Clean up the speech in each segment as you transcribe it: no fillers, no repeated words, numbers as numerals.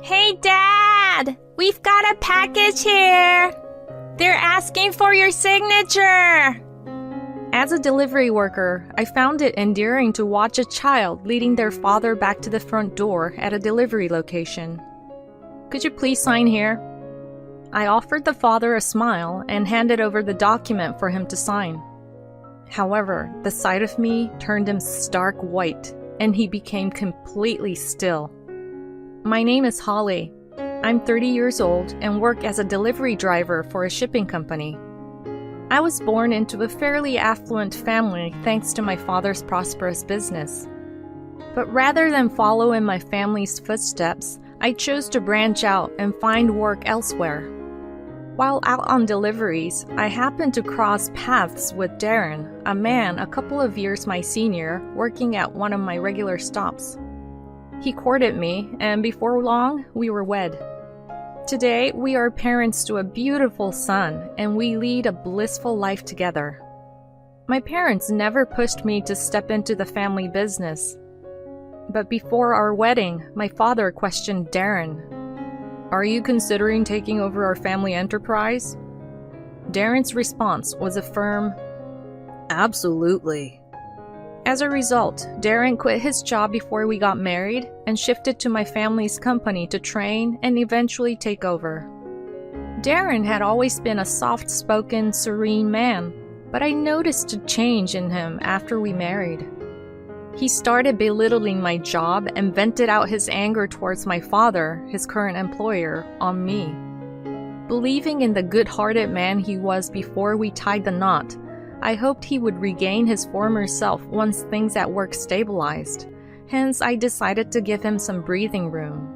Hey, Dad! We've got a package here! They're asking for your signature! As a delivery worker, I found it endearing to watch a child leading their father back to the front door at a delivery location. Could you please sign here? I offered the father a smile and handed over the document for him to sign. However, the sight of me turned him stark white, and he became completely still. My name is Holly. I'm 30 years old and work as a delivery driver for a shipping company. I was born into a fairly affluent family thanks to my father's prosperous business. But rather than follow in my family's footsteps, I chose to branch out and find work elsewhere. While out on deliveries, I happened to cross paths with Darren, a man a couple of years my senior, working at one of my regular stops. He courted me, and before long, we were wed. Today, we are parents to a beautiful son, and we lead a blissful life together. My parents never pushed me to step into the family business. But before our wedding, my father questioned Darren. "Are you considering taking over our family enterprise?" Darren's response was a firm, "Absolutely." As a result, Darren quit his job before we got married and shifted to my family's company to train and eventually take over. Darren had always been a soft-spoken, serene man, but I noticed a change in him after we married. He started belittling my job and vented out his anger towards my father, his current employer, on me. Believing in the good-hearted man he was before we tied the knot, I hoped he would regain his former self once things at work stabilized. Hence, I decided to give him some breathing room.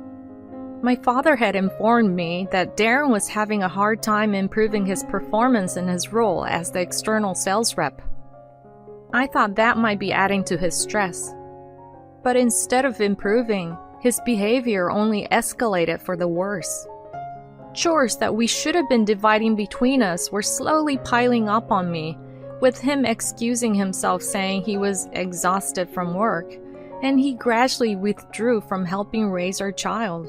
My father had informed me that Darren was having a hard time improving his performance in his role as the external sales rep. I thought that might be adding to his stress. But instead of improving, his behavior only escalated for the worse. Chores that we should have been dividing between us were slowly piling up on me, with him excusing himself saying he was exhausted from work, and he gradually withdrew from helping raise our child.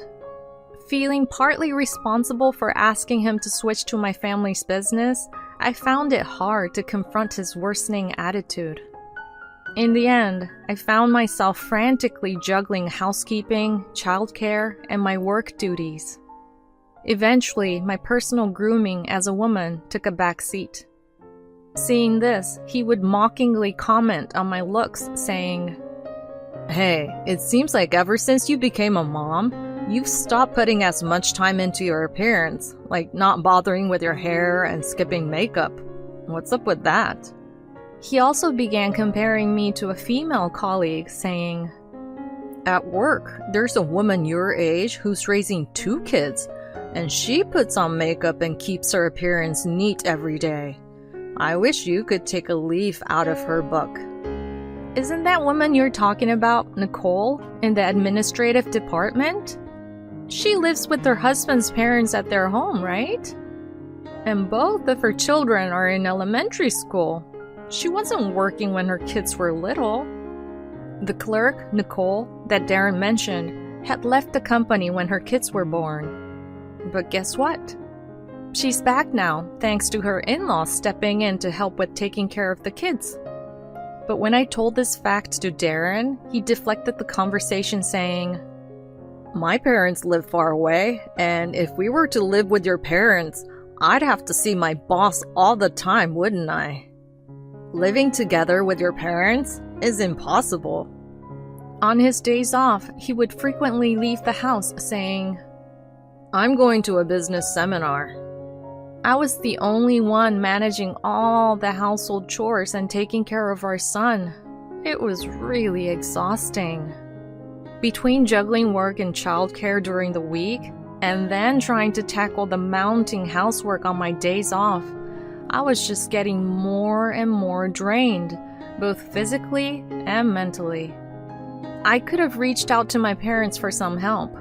Feeling partly responsible for asking him to switch to my family's business, I found it hard to confront his worsening attitude. In the end, I found myself frantically juggling housekeeping, childcare, and my work duties. Eventually, my personal grooming as a woman took a back seat. Seeing this, he would mockingly comment on my looks, saying, "Hey, it seems like ever since you became a mom, you've stopped putting as much time into your appearance, like not bothering with your hair and skipping makeup. What's up with that?" He also began comparing me to a female colleague, saying, "At work, there's a woman your age who's raising 2 kids, and she puts on makeup and keeps her appearance neat every day. I wish you could take a leaf out of her book." Isn't that woman you're talking about, Nicole, in the administrative department? She lives with her husband's parents at their home, right? And both of her children are in elementary school. She wasn't working when her kids were little. The clerk, Nicole, that Darren mentioned, had left the company when her kids were born. But guess what? She's back now, thanks to her in-laws stepping in to help with taking care of the kids. But when I told this fact to Darren, he deflected the conversation saying, "My parents live far away, and if we were to live with your parents, I'd have to see my boss all the time, wouldn't I? Living together with your parents is impossible." On his days off, he would frequently leave the house saying, "I'm going to a business seminar." I was the only one managing all the household chores and taking care of our son. It was really exhausting. Between juggling work and childcare during the week, and then trying to tackle the mounting housework on my days off, I was just getting more and more drained, both physically and mentally. I could have reached out to my parents for some help,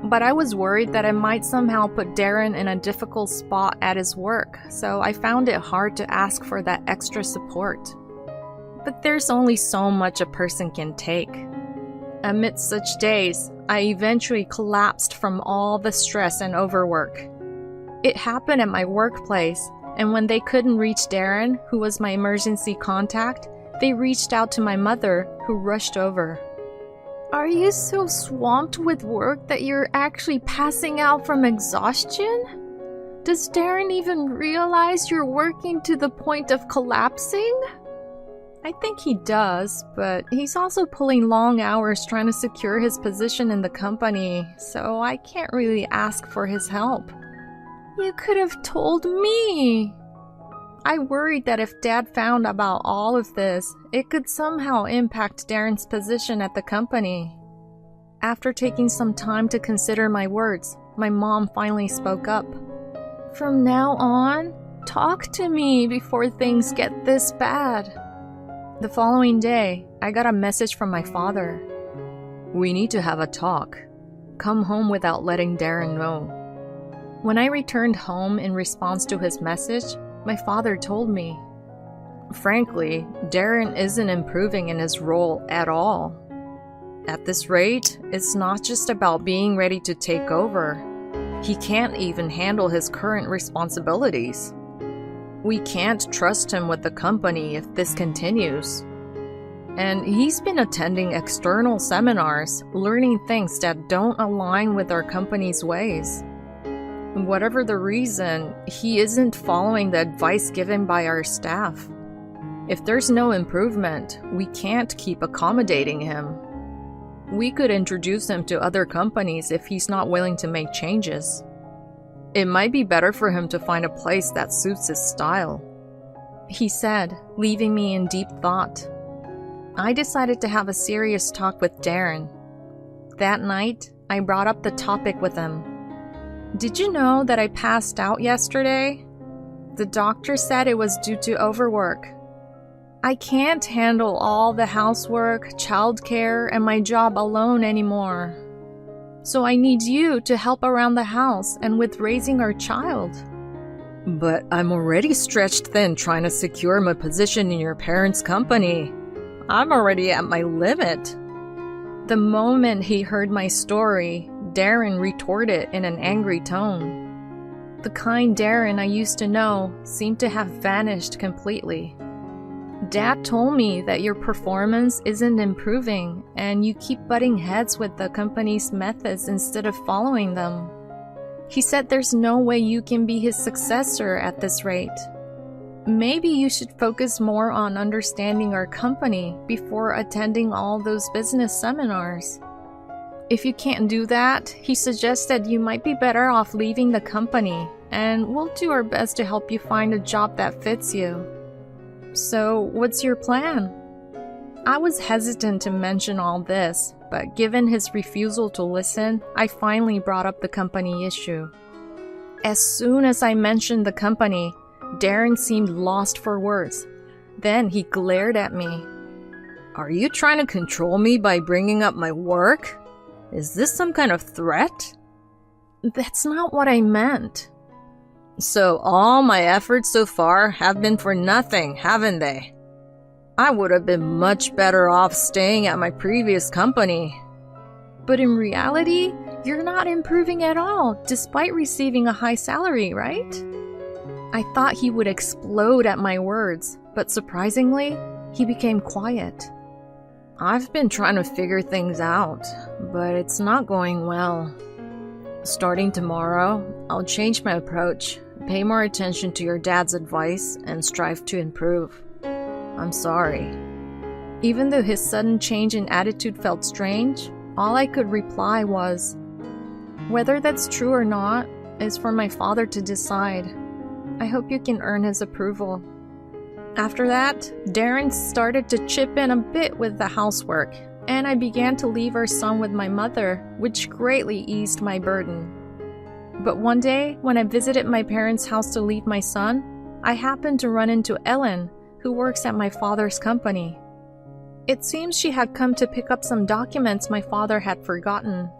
but I was worried that I might somehow put Darren in a difficult spot at his work, so I found it hard to ask for that extra support. But there's only so much a person can take. Amidst such days, I eventually collapsed from all the stress and overwork. It happened at my workplace, and when they couldn't reach Darren, who was my emergency contact, they reached out to my mother, who rushed over. Are you so swamped with work that you're actually passing out from exhaustion? Does Darren even realize you're working to the point of collapsing? I think he does, but he's also pulling long hours trying to secure his position in the company, so I can't really ask for his help. You could have told me. I worried that if Dad found about all of this, it could somehow impact Darren's position at the company. After taking some time to consider my words, my mom finally spoke up. From now on, talk to me before things get this bad. The following day, I got a message from my father. We need to have a talk. Come home without letting Darren know. When I returned home in response to his message, my father told me, frankly, Darren isn't improving in his role at all. At this rate, it's not just about being ready to take over. He can't even handle his current responsibilities. We can't trust him with the company if this continues. And he's been attending external seminars, learning things that don't align with our company's ways. Whatever the reason, he isn't following the advice given by our staff. If there's no improvement, we can't keep accommodating him. We could introduce him to other companies if he's not willing to make changes. It might be better for him to find a place that suits his style, he said, leaving me in deep thought. I decided to have a serious talk with Darren. That night, I brought up the topic with him. Did you know that I passed out yesterday? The doctor said it was due to overwork. I can't handle all the housework, childcare, and my job alone anymore. So I need you to help around the house and with raising our child. But I'm already stretched thin trying to secure my position in your parents' company. I'm already at my limit. The moment he heard my story, Darren retorted in an angry tone. The kind Darren I used to know seemed to have vanished completely. Dad told me that your performance isn't improving and you keep butting heads with the company's methods instead of following them. He said there's no way you can be his successor at this rate. Maybe you should focus more on understanding our company before attending all those business seminars. If you can't do that, he suggested you might be better off leaving the company, and we'll do our best to help you find a job that fits you. So, what's your plan? I was hesitant to mention all this, but given his refusal to listen, I finally brought up the company issue. As soon as I mentioned the company, Darren seemed lost for words. Then he glared at me. Are you trying to control me by bringing up my work? Is this some kind of threat? That's not what I meant. So all my efforts so far have been for nothing, haven't they? I would have been much better off staying at my previous company. But in reality, you're not improving at all, despite receiving a high salary, right? I thought he would explode at my words, but surprisingly, he became quiet. I've been trying to figure things out, but it's not going well. Starting tomorrow, I'll change my approach, pay more attention to your dad's advice, and strive to improve. I'm sorry. Even though his sudden change in attitude felt strange, all I could reply was, whether that's true or not is for my father to decide. I hope you can earn his approval. After that, Darren started to chip in a bit with the housework, and I began to leave our son with my mother, which greatly eased my burden. But one day, when I visited my parents' house to leave my son, I happened to run into Ellen, who works at my father's company. It seems she had come to pick up some documents my father had forgotten.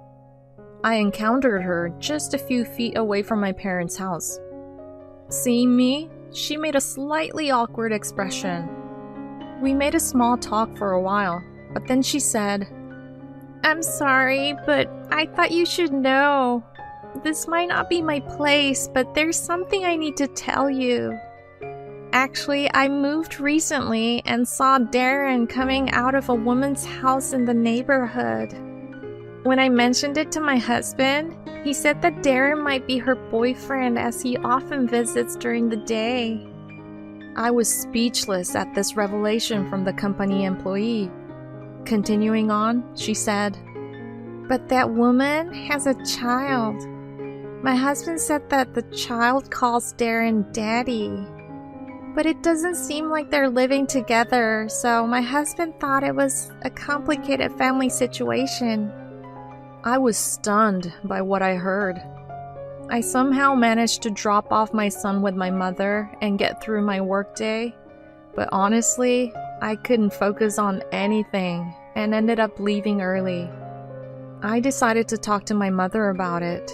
I encountered her just a few feet away from my parents' house. Seeing me, she made a slightly awkward expression. We made a small talk for a while, but then she said, I'm sorry, but I thought you should know. This might not be my place, but there's something I need to tell you. Actually, I moved recently and saw Darren coming out of a woman's house in the neighborhood. When I mentioned it to my husband, he said that Darren might be her boyfriend as he often visits during the day. I was speechless at this revelation from the company employee. Continuing on, she said, "But that woman has a child. My husband said that the child calls Darren Daddy. But it doesn't seem like they're living together, so my husband thought it was a complicated family situation." I was stunned by what I heard. I somehow managed to drop off my son with my mother and get through my workday, but honestly, I couldn't focus on anything and ended up leaving early. I decided to talk to my mother about it.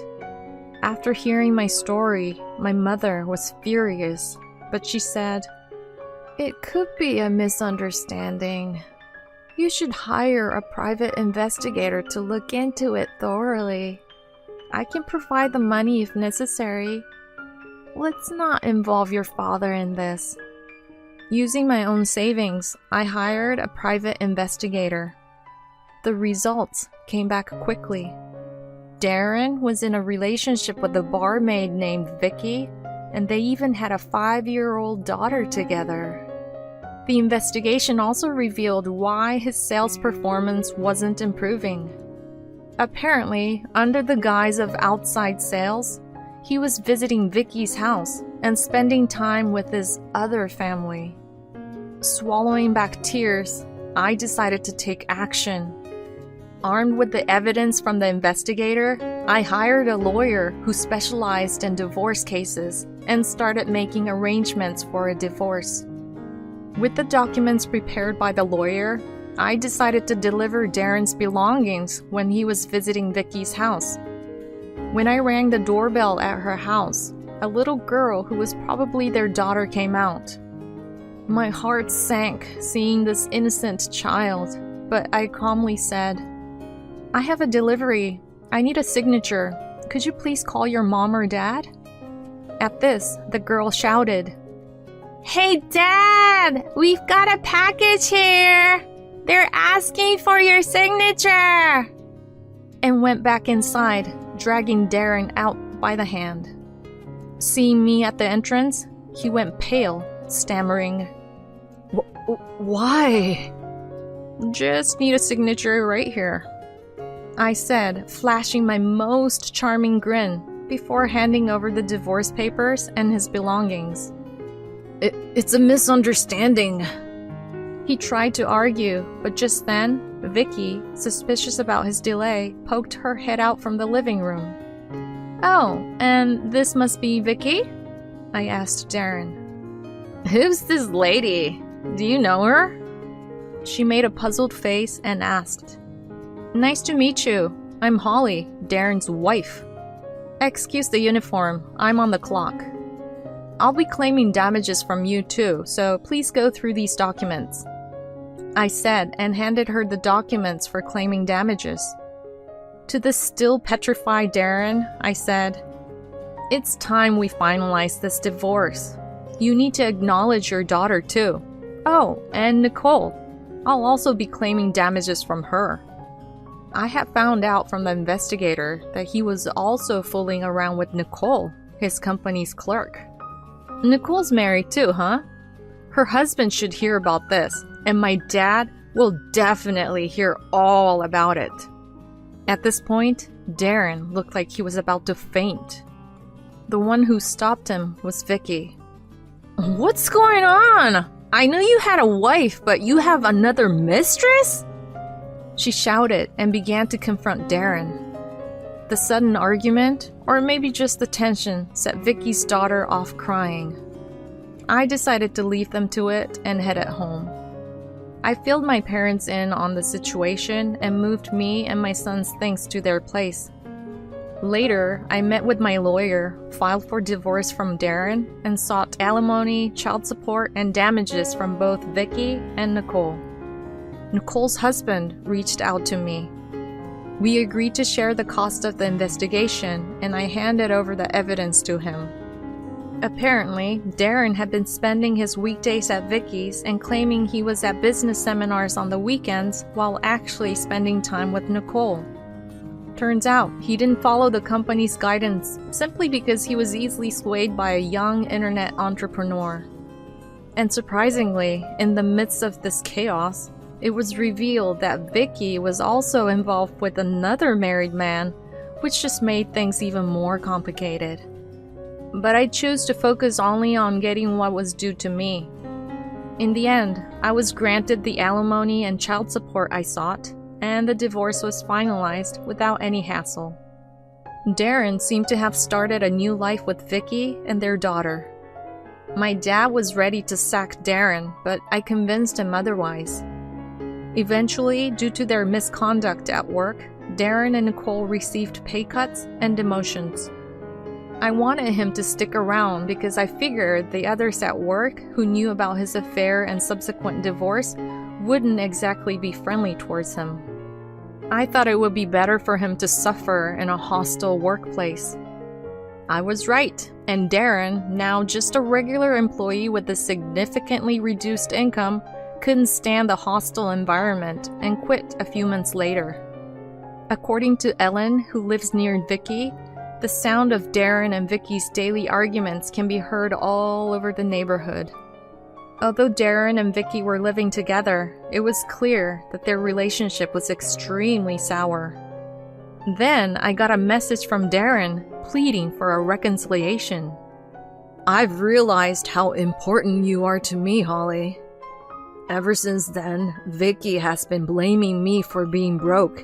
After hearing my story, my mother was furious, but she said, "It could be a misunderstanding. You should hire a private investigator to look into it thoroughly. I can provide the money if necessary. Let's not involve your father in this." Using my own savings, I hired a private investigator. The results came back quickly. Darren was in a relationship with a barmaid named Vicky, and they even had a 5-year-old daughter together. The investigation also revealed why his sales performance wasn't improving. Apparently, under the guise of outside sales, he was visiting Vicky's house and spending time with his other family. Swallowing back tears, I decided to take action. Armed with the evidence from the investigator, I hired a lawyer who specialized in divorce cases and started making arrangements for a divorce. With the documents prepared by the lawyer, I decided to deliver Darren's belongings when he was visiting Vicky's house. When I rang the doorbell at her house, a little girl who was probably their daughter came out. My heart sank seeing this innocent child, but I calmly said, "I have a delivery. I need a signature. Could you please call your mom or dad?" At this, the girl shouted, "Hey Dad! We've got a package here! They're asking for your signature!" And went back inside, dragging Darren out by the hand. Seeing me at the entrance, he went pale, stammering, "Why?" "Just need a signature right here," I said, flashing my most charming grin before handing over the divorce papers and his belongings. It's a misunderstanding." He tried to argue, but just then, Vicky, suspicious about his delay, poked her head out from the living room. "Oh, and this must be Vicky?" I asked Darren. "Who's this lady? Do you know her?" She made a puzzled face and asked, "Nice to meet you. I'm Holly, Darren's wife." "Excuse the uniform, I'm on the clock." "I'll be claiming damages from you too, so please go through these documents," I said and handed her the documents for claiming damages. To the still petrified Darren, I said, "It's time we finalize this divorce. You need to acknowledge your daughter too. Oh, and Nicole. I'll also be claiming damages from her." I had found out from the investigator that he was also fooling around with Nicole, his company's clerk. "Nicole's married too, huh? Her husband should hear about this, and my dad will definitely hear all about it." At this point, Darren looked like he was about to faint. The one who stopped him was Vicky. "What's going on? I knew you had a wife, but you have another mistress?" She shouted and began to confront Darren. The sudden argument, or maybe just the tension, set Vicky's daughter off crying. I decided to leave them to it and head home. I filled my parents in on the situation and moved me and my son's things to their place. Later, I met with my lawyer, filed for divorce from Darren, and sought alimony, child support, and damages from both Vicky and Nicole. Nicole's husband reached out to me. We agreed to share the cost of the investigation, and I handed over the evidence to him. Apparently, Darren had been spending his weekdays at Vicky's and claiming he was at business seminars on the weekends while actually spending time with Nicole. Turns out, he didn't follow the company's guidance simply because he was easily swayed by a young internet entrepreneur. And surprisingly, in the midst of this chaos, it was revealed that Vicky was also involved with another married man, which just made things even more complicated. But I chose to focus only on getting what was due to me. In the end, I was granted the alimony and child support I sought, and the divorce was finalized without any hassle. Darren seemed to have started a new life with Vicky and their daughter. My dad was ready to sack Darren, but I convinced him otherwise. Eventually, due to their misconduct at work, Darren and Nicole received pay cuts and demotions. I wanted him to stick around because I figured the others at work who knew about his affair and subsequent divorce wouldn't exactly be friendly towards him. I thought it would be better for him to suffer in a hostile workplace. I was right, and Darren, now just a regular employee with a significantly reduced income, couldn't stand the hostile environment and quit a few months later. According to Ellen, who lives near Vicky, the sound of Darren and Vicky's daily arguments can be heard all over the neighborhood. Although Darren and Vicky were living together, it was clear that their relationship was extremely sour. Then I got a message from Darren pleading for a reconciliation. "I've realized how important you are to me, Holly. Ever since then, Vicky has been blaming me for being broke,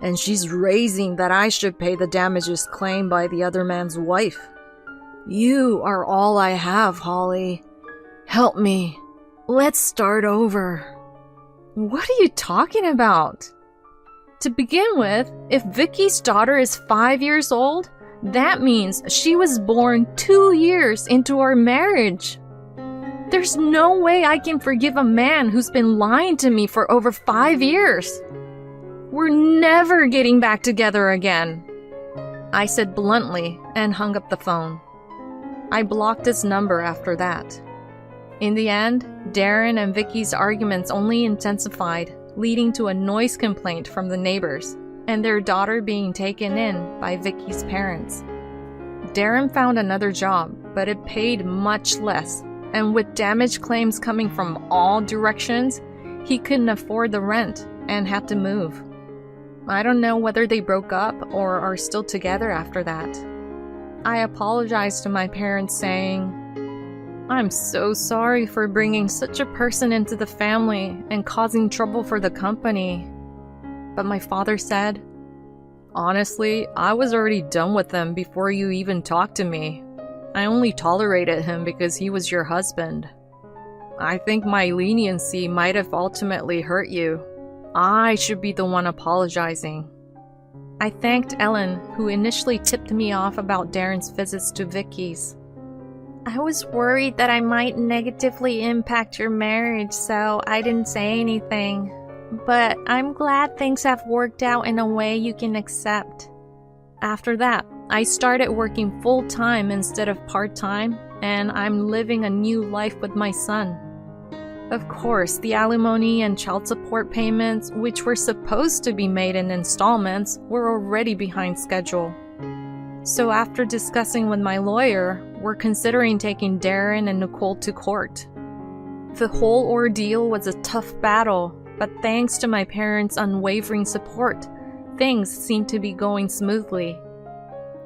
and she's raising that I should pay the damages claimed by the other man's wife. You are all I have, Holly. Help me. Let's start over." What are you talking about? To begin with, if Vicky's daughter is 5 years old, that means she was born 2 years into our marriage. There's no way I can forgive a man who's been lying to me for over 5 years. We're never getting back together again, I said bluntly and hung up the phone. I blocked his number after that. In the end, Darren and Vicky's arguments only intensified, leading to a noise complaint from the neighbors and their daughter being taken in by Vicky's parents. Darren found another job, but it paid much less, and with damage claims coming from all directions, he couldn't afford the rent and had to move. I don't know whether they broke up or are still together after that. I apologized to my parents saying, "I'm so sorry for bringing such a person into the family and causing trouble for the company." But my father said, "Honestly, I was already done with them before you even talked to me. I only tolerated him because he was your husband. I think my leniency might have ultimately hurt you. I should be the one apologizing." I thanked Ellen, who initially tipped me off about Darren's visits to Vicky's. "I was worried that I might negatively impact your marriage, so I didn't say anything. But I'm glad things have worked out in a way you can accept." After that, I started working full-time instead of part-time, and I'm living a new life with my son. Of course, the alimony and child support payments, which were supposed to be made in installments, were already behind schedule. So after discussing with my lawyer, we're considering taking Darren and Nicole to court. The whole ordeal was a tough battle, but thanks to my parents' unwavering support, things seemed to be going smoothly.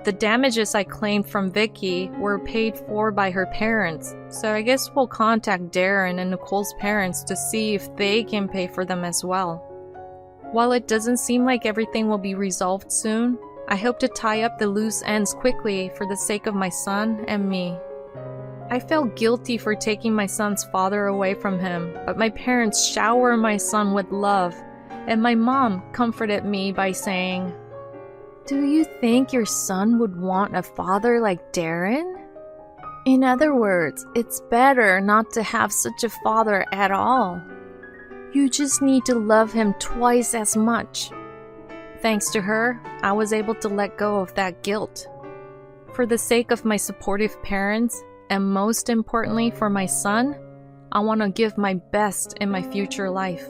The damages I claimed from Vicky were paid for by her parents, so I guess we'll contact Darren and Nicole's parents to see if they can pay for them as well. While it doesn't seem like everything will be resolved soon, I hope to tie up the loose ends quickly for the sake of my son and me. I felt guilty for taking my son's father away from him, but my parents shower my son with love, and my mom comforted me by saying, "Do you think your son would want a father like Darren? In other words, it's better not to have such a father at all. You just need to love him twice as much. Thanks to her, I was able to let go of that guilt. For the sake of my supportive parents, and most importantly for my son, I want to give my best in my future life.